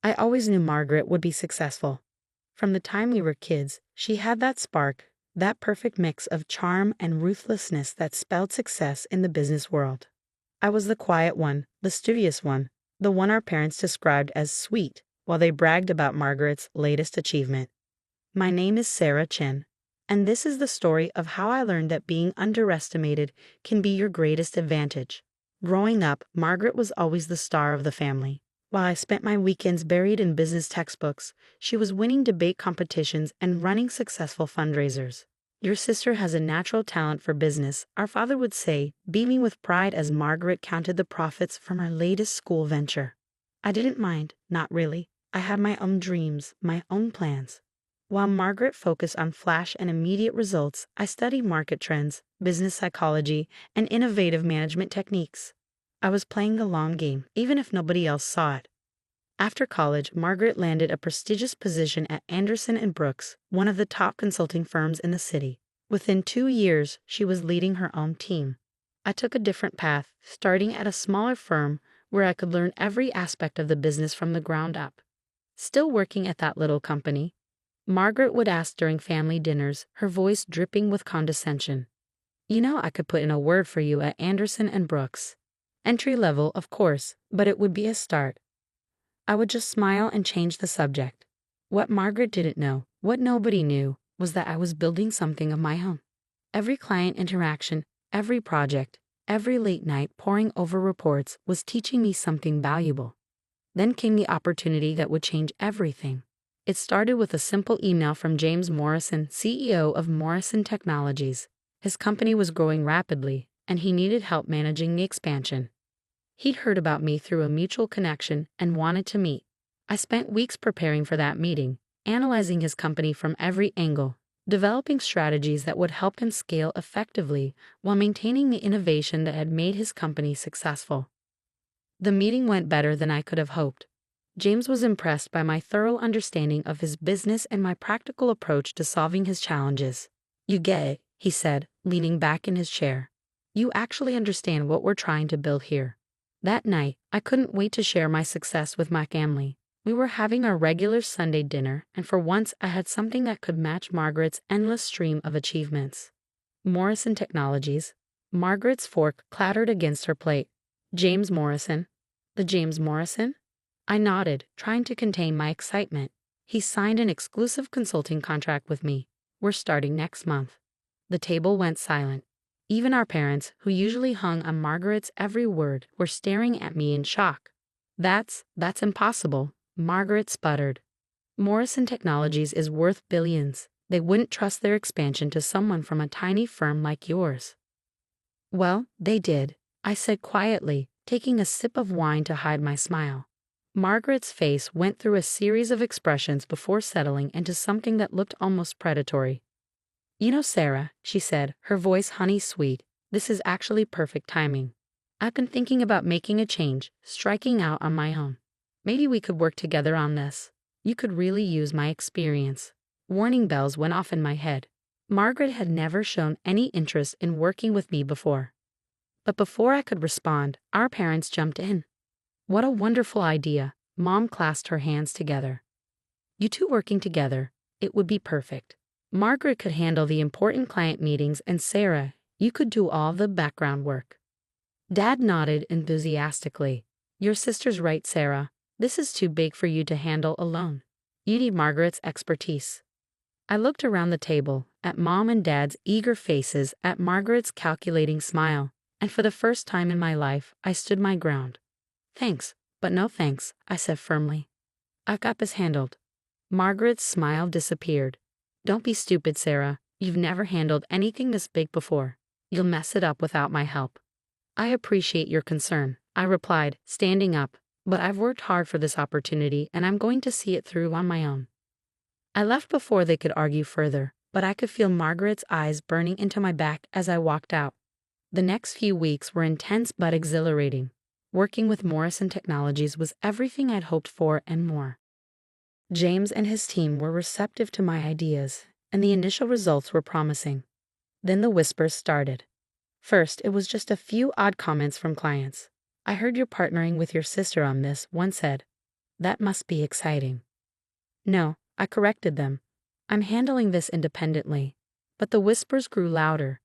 I always knew Margaret would be successful. From the time we were kids, she had that spark, that perfect mix of charm and ruthlessness that spelled success in the business world. I was the quiet one, the studious one, the one our parents described as sweet, while they bragged about Margaret's latest achievement. My name is Sarah Chen, and this is the story of how I learned that being underestimated can be your greatest advantage. Growing up, Margaret was always the star of the family. While I spent my weekends buried in business textbooks, she was winning debate competitions and running successful fundraisers. Your sister has a natural talent for business, our father would say, beaming with pride as Margaret counted the profits from her latest school venture. I didn't mind, not really. I had my own dreams, my own plans. While Margaret focused on flash and immediate results, I studied market trends, business psychology, and innovative management techniques. I was playing the long game, even if nobody else saw it. After college, Margaret landed a prestigious position at Anderson & Brooks, one of the top consulting firms in the city. Within 2 years, she was leading her own team. I took a different path, starting at a smaller firm where I could learn every aspect of the business from the ground up. Still working at that little company, Margaret would ask during family dinners, her voice dripping with condescension. "You know I could put in a word for you at Anderson & Brooks. Entry level, of course, but it would be a start." I would just smile and change the subject. What Margaret didn't know, what nobody knew, was that I was building something of my own. Every client interaction, every project, every late night poring over reports was teaching me something valuable. Then came the opportunity that would change everything. It started with a simple email from James Morrison, CEO of Morrison Technologies. His company was growing rapidly, and he needed help managing the expansion. He'd heard about me through a mutual connection and wanted to meet. I spent weeks preparing for that meeting, analyzing his company from every angle, developing strategies that would help him scale effectively while maintaining the innovation that had made his company successful. The meeting went better than I could have hoped. James was impressed by my thorough understanding of his business and my practical approach to solving his challenges. "You get it," he said, leaning back in his chair. "You actually understand what we're trying to build here." That night, I couldn't wait to share my success with my family. We were having our regular Sunday dinner, and for once I had something that could match Margaret's endless stream of achievements. Morrison Technologies. Margaret's fork clattered against her plate. "James Morrison." "The James Morrison?" I nodded, trying to contain my excitement. "He signed an exclusive consulting contract with me. We're starting next month." The table went silent. Even our parents, who usually hung on Margaret's every word, were staring at me in shock. That's impossible," Margaret sputtered. "Morrison Technologies is worth billions. They wouldn't trust their expansion to someone from a tiny firm like yours." "Well, they did," I said quietly, taking a sip of wine to hide my smile. Margaret's face went through a series of expressions before settling into something that looked almost predatory. "You know, Sarah," she said, her voice honey-sweet, "this is actually perfect timing. I've been thinking about making a change, striking out on my own. Maybe we could work together on this. You could really use my experience." Warning bells went off in my head. Margaret had never shown any interest in working with me before. But before I could respond, our parents jumped in. "What a wonderful idea," Mom clasped her hands together. "You two working together, it would be perfect. Margaret could handle the important client meetings, and Sarah, you could do all the background work." Dad nodded enthusiastically. "Your sister's right, Sarah. This is too big for you to handle alone. You need Margaret's expertise." I looked around the table, at Mom and Dad's eager faces, at Margaret's calculating smile, and for the first time in my life, I stood my ground. "Thanks, but no thanks," I said firmly. "I've got this handled." Margaret's smile disappeared. "Don't be stupid, Sarah. You've never handled anything this big before. You'll mess it up without my help." "I appreciate your concern," I replied, standing up, "but I've worked hard for this opportunity and I'm going to see it through on my own." I left before they could argue further, but I could feel Margaret's eyes burning into my back as I walked out. The next few weeks were intense but exhilarating. Working with Morrison Technologies was everything I'd hoped for and more. James and his team were receptive to my ideas, and the initial results were promising. Then the whispers started. First, it was just a few odd comments from clients. "I heard you're partnering with your sister on this," one said. That must be exciting. No, I corrected them. I'm handling this independently. But the whispers grew louder.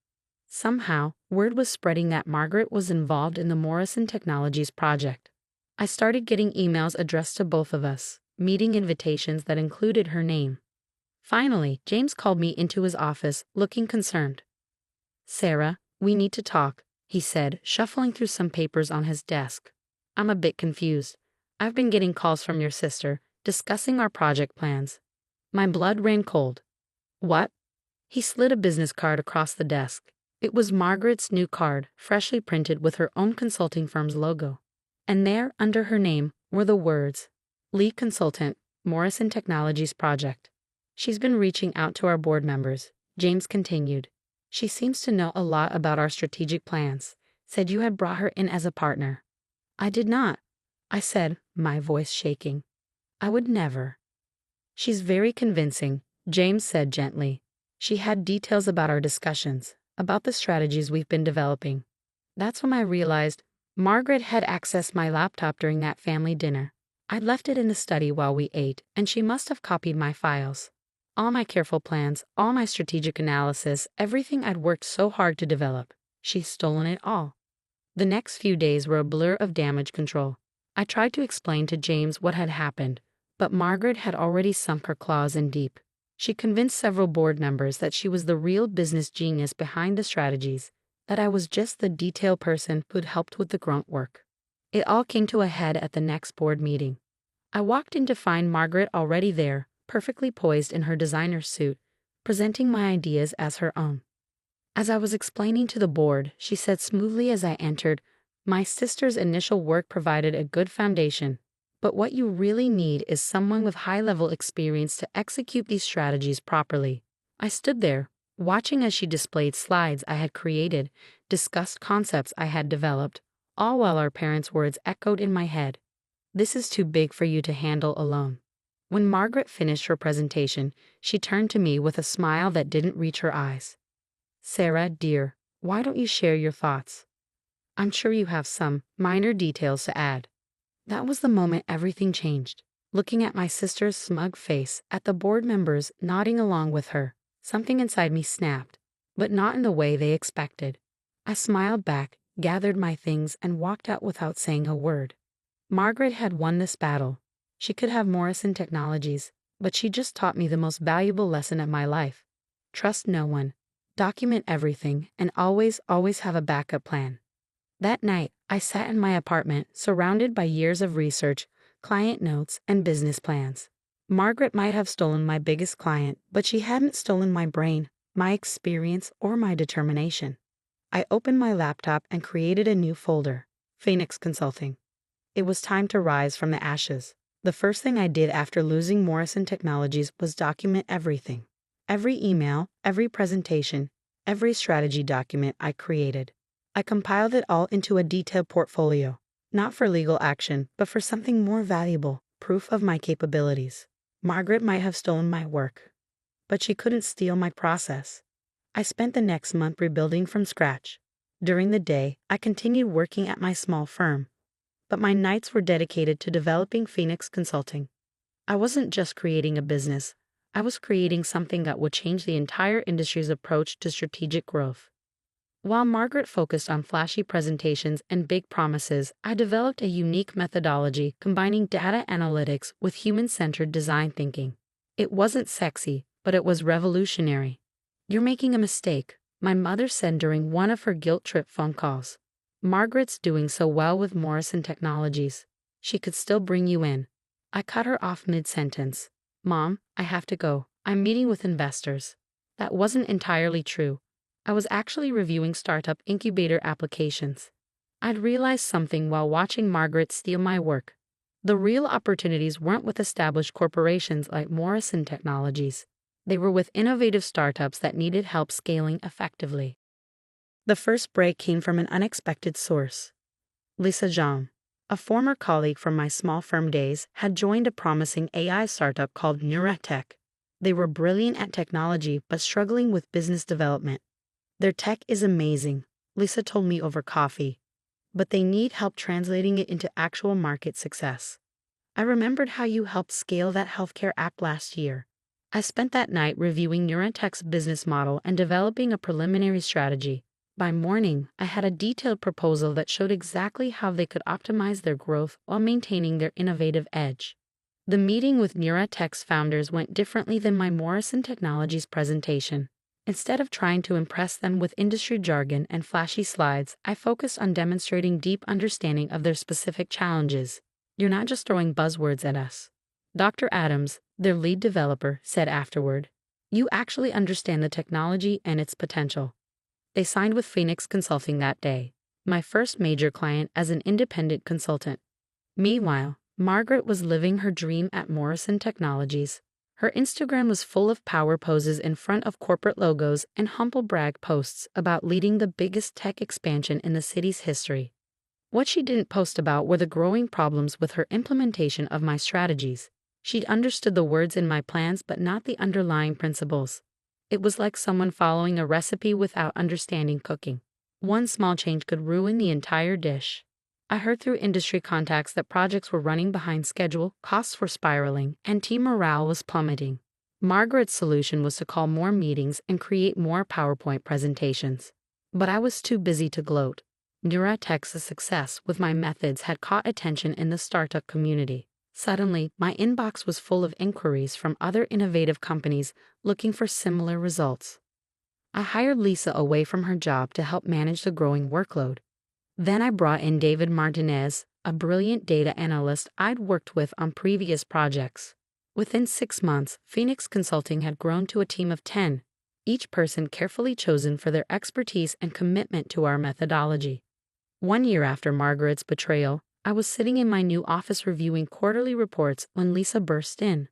Somehow, word was spreading that Margaret was involved in the Morrison Technologies project. I started getting emails addressed to both of us, meeting invitations that included her name. Finally, James called me into his office, looking concerned. "Sarah, we need to talk," he said, shuffling through some papers on his desk. "I'm a bit confused. I've been getting calls from your sister, discussing our project plans." My blood ran cold. "What?" He slid a business card across the desk. It was Margaret's new card, freshly printed with her own consulting firm's logo. And there, under her name, were the words, "Lead Consultant, Morrison Technologies Project." "She's been reaching out to our board members," James continued. "She seems to know a lot about our strategic plans. Said you had brought her in as a partner." "I did not," I said, my voice shaking. "I would never." "She's very convincing," James said gently. "She had details about our discussions, about the strategies we've been developing." That's when I realized Margaret had accessed my laptop during that family dinner. I'd left it in the study while we ate, and she must have copied my files. All my careful plans, all my strategic analysis, everything I'd worked so hard to develop. She's stolen it all. The next few days were a blur of damage control. I tried to explain to James what had happened, but Margaret had already sunk her claws in deep. She convinced several board members that she was the real business genius behind the strategies, that I was just the detail person who'd helped with the grunt work. It all came to a head at the next board meeting. I walked in to find Margaret already there, perfectly poised in her designer's suit, presenting my ideas as her own. As I was explaining to the board, she said smoothly as I entered, "My sister's initial work provided a good foundation, but what you really need is someone with high-level experience to execute these strategies properly." I stood there, watching as she displayed slides I had created, discussed concepts I had developed, all while our parents' words echoed in my head. "This is too big for you to handle alone." When Margaret finished her presentation, she turned to me with a smile that didn't reach her eyes. "Sarah, dear, why don't you share your thoughts? I'm sure you have some minor details to add." That was the moment everything changed. Looking at my sister's smug face, at the board members nodding along with her, something inside me snapped, but not in the way they expected. I smiled back, gathered my things, and walked out without saying a word. Margaret had won this battle. She could have Morrison Technologies, but she just taught me the most valuable lesson of my life. Trust no one. Document everything, and always have a backup plan. That night, I sat in my apartment, surrounded by years of research, client notes, and business plans. Margaret might have stolen my biggest client, but she hadn't stolen my brain, my experience, or my determination. I opened my laptop and created a new folder, Phoenix Consulting. It was time to rise from the ashes. The first thing I did after losing Morrison Technologies was document everything. Every email, every presentation, every strategy document I created. I compiled it all into a detailed portfolio, not for legal action, but for something more valuable, proof of my capabilities. Margaret might have stolen my work, but she couldn't steal my process. I spent the next month rebuilding from scratch. During the day, I continued working at my small firm, but my nights were dedicated to developing Phoenix Consulting. I wasn't just creating a business. I was creating something that would change the entire industry's approach to strategic growth. While Margaret focused on flashy presentations and big promises, I developed a unique methodology combining data analytics with human-centered design thinking. It wasn't sexy, but it was revolutionary. "You're making a mistake," my mother said during one of her guilt trip phone calls. "Margaret's doing so well with Morrison Technologies. She could still bring you in." I cut her off mid-sentence. "Mom, I have to go. I'm meeting with investors." That wasn't entirely true. I was actually reviewing startup incubator applications. I'd realized something while watching Margaret steal my work. The real opportunities weren't with established corporations like Morrison Technologies. They were with innovative startups that needed help scaling effectively. The first break came from an unexpected source. Lisa Zhang, a former colleague from my small firm days, had joined a promising AI startup called Neuratech. They were brilliant at technology but struggling with business development. "Their tech is amazing," Lisa told me over coffee, "but they need help translating it into actual market success." I remembered how you helped scale that healthcare app last year. I spent that night reviewing Neurotech's business model and developing a preliminary strategy. By morning, I had a detailed proposal that showed exactly how they could optimize their growth while maintaining their innovative edge. The meeting with Neurotech's founders went differently than my Morrison Technologies presentation. Instead of trying to impress them with industry jargon and flashy slides, I focused on demonstrating deep understanding of their specific challenges. You're not just throwing buzzwords at us. Dr. Adams, their lead developer, said afterward. You actually understand the technology and its potential. They signed with Phoenix Consulting that day, my first major client as an independent consultant. Meanwhile, Margaret was living her dream at Morrison Technologies. Her Instagram was full of power poses in front of corporate logos and humble brag posts about leading the biggest tech expansion in the city's history. What she didn't post about were the growing problems with her implementation of my strategies. She'd understood the words in my plans but not the underlying principles. It was like someone following a recipe without understanding cooking. One small change could ruin the entire dish. I heard through industry contacts that projects were running behind schedule, costs were spiraling, and team morale was plummeting. Margaret's solution was to call more meetings and create more PowerPoint presentations. But I was too busy to gloat. Neurotech's success with my methods had caught attention in the startup community. Suddenly, my inbox was full of inquiries from other innovative companies looking for similar results. I hired Lisa away from her job to help manage the growing workload. Then I brought in David Martinez, a brilliant data analyst I'd worked with on previous projects. Within 6 months, Phoenix Consulting had grown to a team of 10, each person carefully chosen for their expertise and commitment to our methodology. 1 year after Margaret's betrayal, I was sitting in my new office reviewing quarterly reports when Lisa burst in.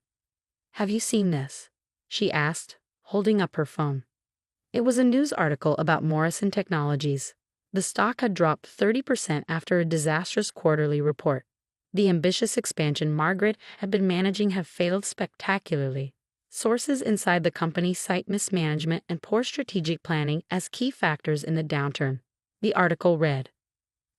Have you seen this? She asked, holding up her phone. It was a news article about Morrison Technologies. The stock had dropped 30% after a disastrous quarterly report. The ambitious expansion Margaret had been managing had failed spectacularly. Sources inside the company cite mismanagement and poor strategic planning as key factors in the downturn. The article read,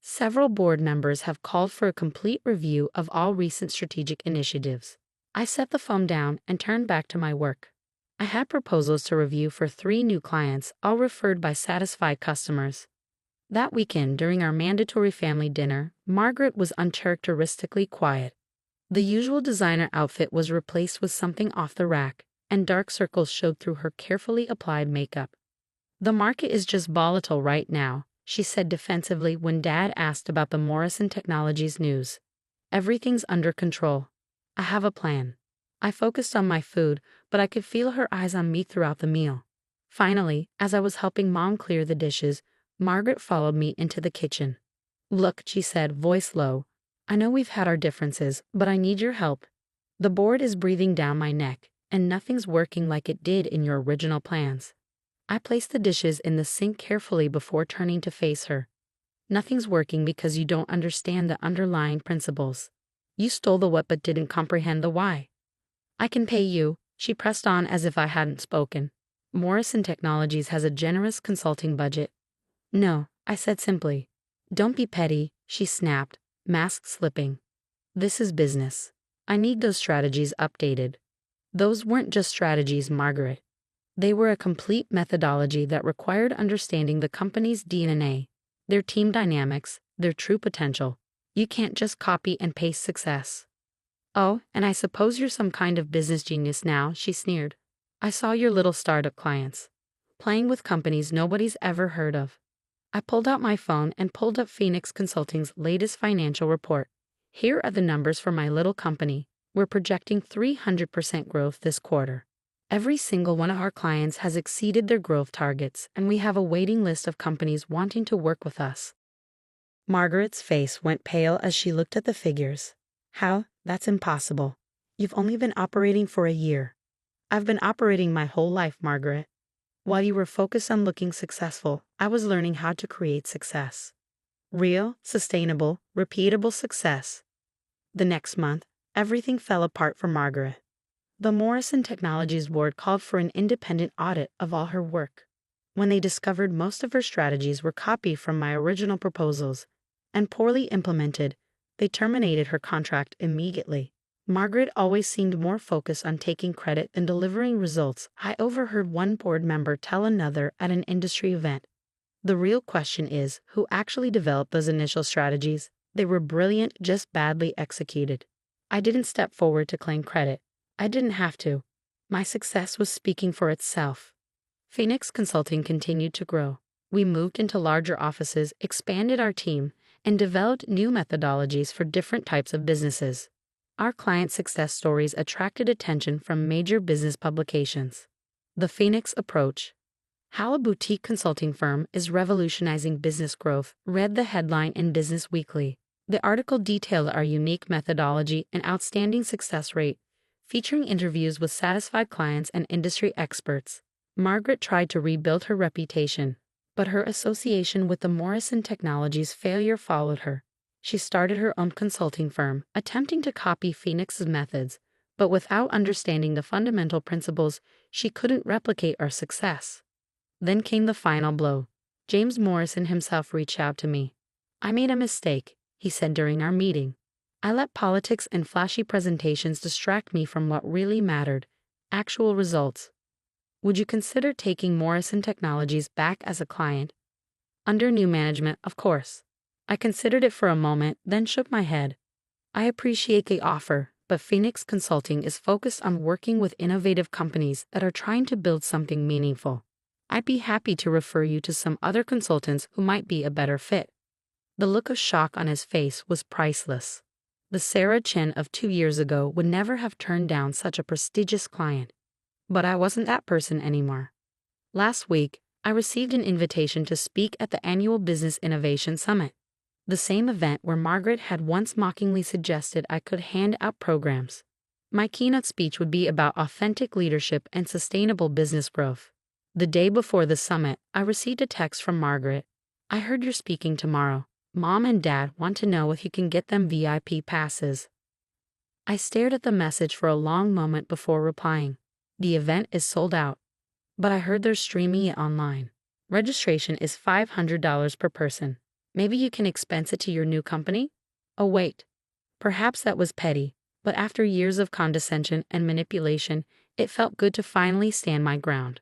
several board members have called for a complete review of all recent strategic initiatives. I set the phone down and turned back to my work. I had proposals to review for 3 new clients, all referred by satisfied customers. That weekend, during our mandatory family dinner, Margaret was uncharacteristically quiet. The usual designer outfit was replaced with something off the rack, and dark circles showed through her carefully applied makeup. The market is just volatile right now, she said defensively when Dad asked about the Morrison Technologies news. Everything's under control. I have a plan. I focused on my food, but I could feel her eyes on me throughout the meal. Finally, as I was helping Mom clear the dishes, Margaret followed me into the kitchen. Look, she said, voice low. I know we've had our differences, but I need your help. The board is breathing down my neck, and nothing's working like it did in your original plans. I placed the dishes in the sink carefully before turning to face her. Nothing's working because you don't understand the underlying principles. You stole the what but didn't comprehend the why. I can pay you, she pressed on as if I hadn't spoken. Morrison Technologies has a generous consulting budget. No, I said simply. Don't be petty, she snapped, mask slipping. This is business. I need those strategies updated. Those weren't just strategies, Margaret. They were a complete methodology that required understanding the company's DNA, their team dynamics, their true potential. You can't just copy and paste success. Oh, and I suppose you're some kind of business genius now, she sneered. I saw your little startup clients. Playing with companies nobody's ever heard of. I pulled out my phone and pulled up Phoenix Consulting's latest financial report. Here are the numbers for my little company. We're projecting 300% growth this quarter. Every single one of our clients has exceeded their growth targets, and we have a waiting list of companies wanting to work with us. Margaret's face went pale as she looked at the figures. How? That's impossible. You've only been operating for a year. I've been operating my whole life, Margaret. While you were focused on looking successful, I was learning how to create success. Real, sustainable, repeatable success. The next month, everything fell apart for Margaret. The Morrison Technologies board called for an independent audit of all her work. When they discovered most of her strategies were copied from my original proposals and poorly implemented, they terminated her contract immediately. Margaret always seemed more focused on taking credit than delivering results. I overheard one board member tell another at an industry event. The real question is, who actually developed those initial strategies? They were brilliant, just badly executed. I didn't step forward to claim credit. I didn't have to. My success was speaking for itself. Phoenix Consulting continued to grow. We moved into larger offices, expanded our team, and developed new methodologies for different types of businesses. Our client success stories attracted attention from major business publications. The Phoenix Approach: How a Boutique Consulting Firm is Revolutionizing Business Growth, read the headline in Business Weekly. The article detailed our unique methodology and outstanding success rate, featuring interviews with satisfied clients and industry experts. Margaret tried to rebuild her reputation, but her association with the Morrison Technologies failure followed her. She started her own consulting firm, attempting to copy Phoenix's methods, but without understanding the fundamental principles, she couldn't replicate our success. Then came the final blow. James Morrison himself reached out to me. "I made a mistake," he said during our meeting. "I let politics and flashy presentations distract me from what really mattered: actual results. Would you consider taking Morrison Technologies back as a client?" Under new management, of course. I considered it for a moment, then shook my head. I appreciate the offer, but Phoenix Consulting is focused on working with innovative companies that are trying to build something meaningful. I'd be happy to refer you to some other consultants who might be a better fit. The look of shock on his face was priceless. The Sarah Chen of 2 years ago would never have turned down such a prestigious client. But I wasn't that person anymore. Last week, I received an invitation to speak at the annual Business Innovation Summit, the same event where Margaret had once mockingly suggested I could hand out programs. My keynote speech would be about authentic leadership and sustainable business growth. The day before the summit, I received a text from Margaret. "I heard you're speaking tomorrow. Mom and Dad want to know if you can get them VIP passes." I stared at the message for a long moment before replying. "The event is sold out, but I heard they're streaming it online. Registration is $500 per person. Maybe you can expense it to your new company?" Oh wait, perhaps that was petty, but after years of condescension and manipulation, it felt good to finally stand my ground.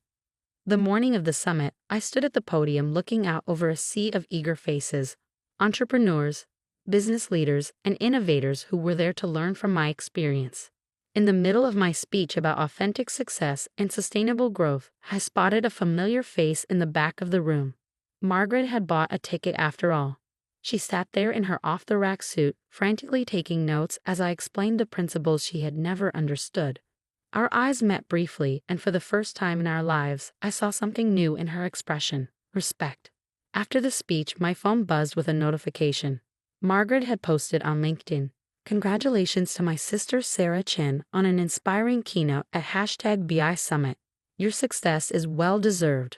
The morning of the summit, I stood at the podium looking out over a sea of eager faces, entrepreneurs, business leaders, and innovators who were there to learn from my experience. In the middle of my speech about authentic success and sustainable growth, I spotted a familiar face in the back of the room. Margaret had bought a ticket after all. She sat there in her off-the-rack suit, frantically taking notes as I explained the principles she had never understood. Our eyes met briefly, and for the first time in our lives, I saw something new in her expression: respect. After the speech, my phone buzzed with a notification. Margaret had posted on LinkedIn, "Congratulations to my sister Sarah Chen on an inspiring keynote at #BI Summit. Your success is well deserved."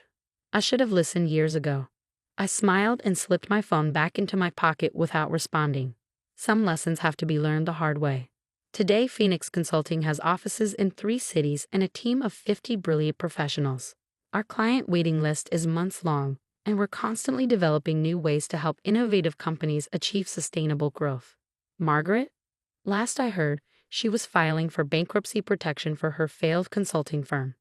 I should have listened years ago. I smiled and slipped my phone back into my pocket without responding. Some lessons have to be learned the hard way. Today, Phoenix Consulting has offices in 3 cities and a team of 50 brilliant professionals. Our client waiting list is months long, and we're constantly developing new ways to help innovative companies achieve sustainable growth. Margaret? Last I heard, she was filing for bankruptcy protection for her failed consulting firm.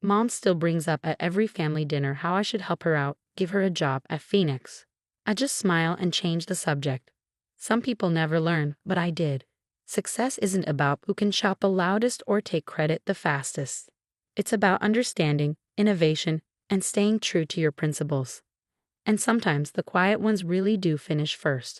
Mom still brings up at every family dinner how I should help her out, give her a job at Phoenix. I just smile and change the subject. Some people never learn, but I did. Success isn't about who can shout the loudest or take credit the fastest. It's about understanding, innovation, and staying true to your principles. And sometimes the quiet ones really do finish first.